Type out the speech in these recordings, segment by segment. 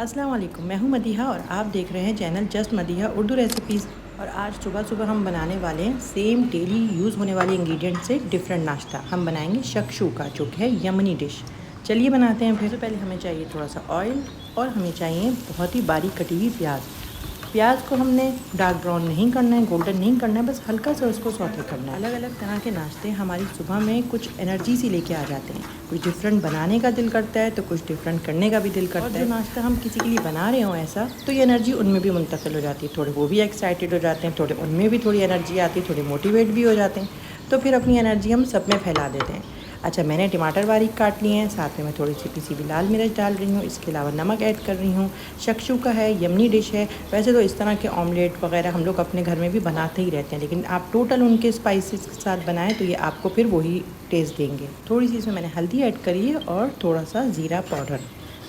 अस्सलाम वालेकुम, मैं हूं मदीहा और आप देख रहे हैं channel just Madiha Urdu recipes. और आज सुबह सुबह हम बनाने वाले हैं सेम डेली यूज़ होने वाले इंग्रेडिएंट से डिफरेंट नाश्ता। हम बनाएंगे शक्शूका, जो कि है यमनी डिश। चलिए बनाते हैं। फिर तो पहले हमें चाहिए थोड़ा सा ऑयल और हमें चाहिए बहुत ही बारीक कटी हुई प्याज। प्याज को हमने डार्क ब्राउन नहीं करना है, गोल्डन नहीं करना है, बस हल्का सा उसको सौते करना है। अलग अलग तरह के नाश्ते हमारी सुबह में कुछ एनर्जी सी लेके आ जाते हैं। कुछ डिफरेंट बनाने का दिल करता है तो कुछ डिफरेंट करने का भी दिल करता है। और जो नाश्ता हम किसी के लिए बना रहे हो ऐसा, तो ये एनर्जी उनमें भी मुंतकिल हो जाती है। थोड़े वो भी एक्साइटेड हो जाते हैं, थोड़े उनमें भी थोड़ी एनर्जी आती है, थोड़े मोटिवेट भी हो जाते हैं। तो फिर अपनी एनर्जी हम सब में फैला देते हैं। अच्छा, मैंने टमाटर बारीक काट लिए हैं, साथ में मैं थोड़ी सी पिसी हुई लाल मिर्च डाल रही हूँ। इसके अलावा नमक ऐड कर रही हूँ। शक्शूका है, यमनी डिश है। वैसे तो इस तरह के ऑमलेट वगैरह हम लोग अपने घर में भी बनाते ही रहते हैं, लेकिन आप टोटल उनके स्पाइसेस के साथ बनाएं तो ये आपको फिर वही टेस्ट देंगे। थोड़ी सी इसमें मैंने हल्दी ऐड करी है और थोड़ा सा ज़ीरा पाउडर।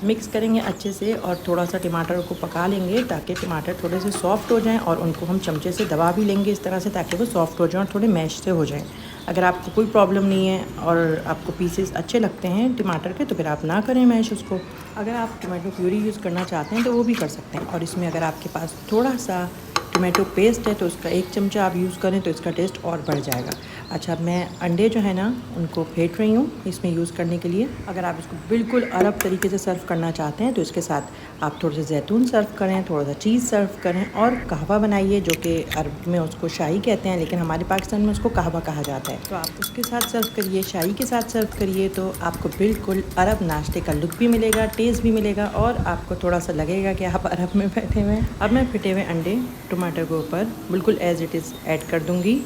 मिक्स करेंगे अच्छे से और थोड़ा सा टमाटर को पका लेंगे ताकि टमाटर थोड़े से सॉफ्ट हो जाएं, और उनको हम चमचे से दबा भी लेंगे इस तरह से ताकि वो सॉफ्ट हो जाएं और थोड़े मैश से हो जाएं। अगर आपको कोई प्रॉब्लम नहीं है और आपको पीसेस अच्छे लगते हैं टमाटर के, तो फिर आप ना करें मैश उसको। अगर आप टमाटो प्यूरी यूज़ करना चाहते हैं तो वो भी कर सकते हैं। और इसमें अगर आपके पास थोड़ा सा टमाटो पेस्ट है तो उसका 1 चमचा आप यूज़ करें तो इसका टेस्ट और बढ़ जाएगा। अच्छा, मैं अंडे जो है ना उनको फेंट रही हूँ इसमें यूज़ करने के लिए। अगर आप इसको बिल्कुल अरब तरीके से सर्व करना चाहते हैं तो इसके साथ आप थोड़े से जैतून सर्व करें, थोड़ा सा चीज़ सर्व करें और कहवा बनाइए, जो कि अरब में उसको शाही कहते हैं, लेकिन हमारे पाकिस्तान में उसको कहवा कहा जाता है। तो आप उसके साथ सर्व करिए, शाही के साथ सर्व करिए, तो आपको बिल्कुल अरब नाश्ते का लुक भी मिलेगा, टेस्ट भी मिलेगा और आपको थोड़ा सा लगेगा कि आप अरब में बैठे हुए हैं। अब मैं फिटे हुए अंडे टमाटर के ऊपर बिल्कुल एज़ इट इज़ ऐड कर दूँगी।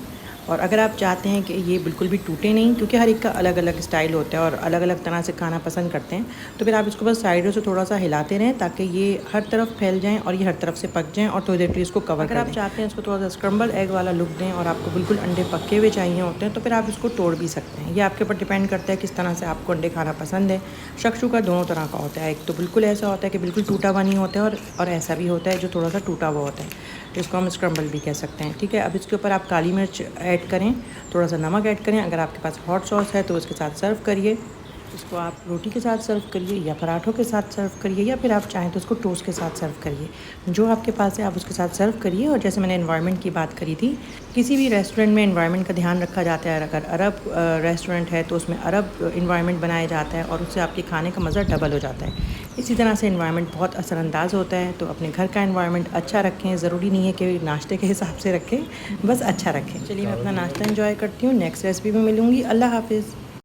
और अगर आप चाहते हैं कि ये बिल्कुल भी टूटे नहीं, क्योंकि हर एक का अलग अलग स्टाइल होता है और अलग अलग तरह से खाना पसंद करते हैं, तो फिर आप इसको बस साइडों से थोड़ा सा हिलाते रहें ताकि ये हर तरफ फैल जाएं और ये हर तरफ से पक जाएं और थोड़ी देर के लिए इसको कवर करें। अगर आप चाहते हैं इसको थोड़ा सा स्क्रम्बल एग वाला लुक दें और आपको बिल्कुल अंडे पके हुए चाहिए होते हैं, तो फिर आप इसको तोड़ भी सकते हैं। ये आपके ऊपर डिपेंड करता है किस तरह से आपको अंडे खाना पसंद है। शक्शूका दोनों तरह का होता है। एक तो बिल्कुल ऐसा होता है कि बिल्कुल टूटा हुआ नहीं होता है, और ऐसा भी होता है जो थोड़ा सा टूटा हुआ होता है, इसको हम स्क्रम्बल भी कह सकते हैं। ठीक है, अब इसके ऊपर आप काली मिर्च ऐड करें, थोड़ा सा नमक ऐड करें। अगर आपके पास हॉट सॉस है तो उसके साथ सर्व करिए। इसको आप रोटी के साथ सर्व करिए या पराठों के साथ सर्व करिए, या फिर आप चाहें तो उसको टोस्ट के साथ सर्व करिए। जो आपके पास है आप उसके साथ सर्व करिए। और जैसे मैंने एनवायरनमेंट की बात करी थी, किसी भी रेस्टोरेंट में एनवायरनमेंट का ध्यान रखा जाता है। अगर अरब रेस्टोरेंट है तो उसमें अरब इन्वायरमेंट बनाया जाता है और उससे आपके खाने का मज़ा डबल हो जाता है। इसी तरह से एनवायरनमेंट बहुत असरअंदाज होता है। तो अपने घर का एनवायरनमेंट अच्छा रखें, ज़रूरी नहीं है कि नाश्ते के हिसाब से रखें, बस अच्छा रखें। चलिए मैं अपना नाश्ता एंजॉय करती हूँ। नेक्स्ट रेसिपी में मिलूँगी। अल्लाह हाफिज़।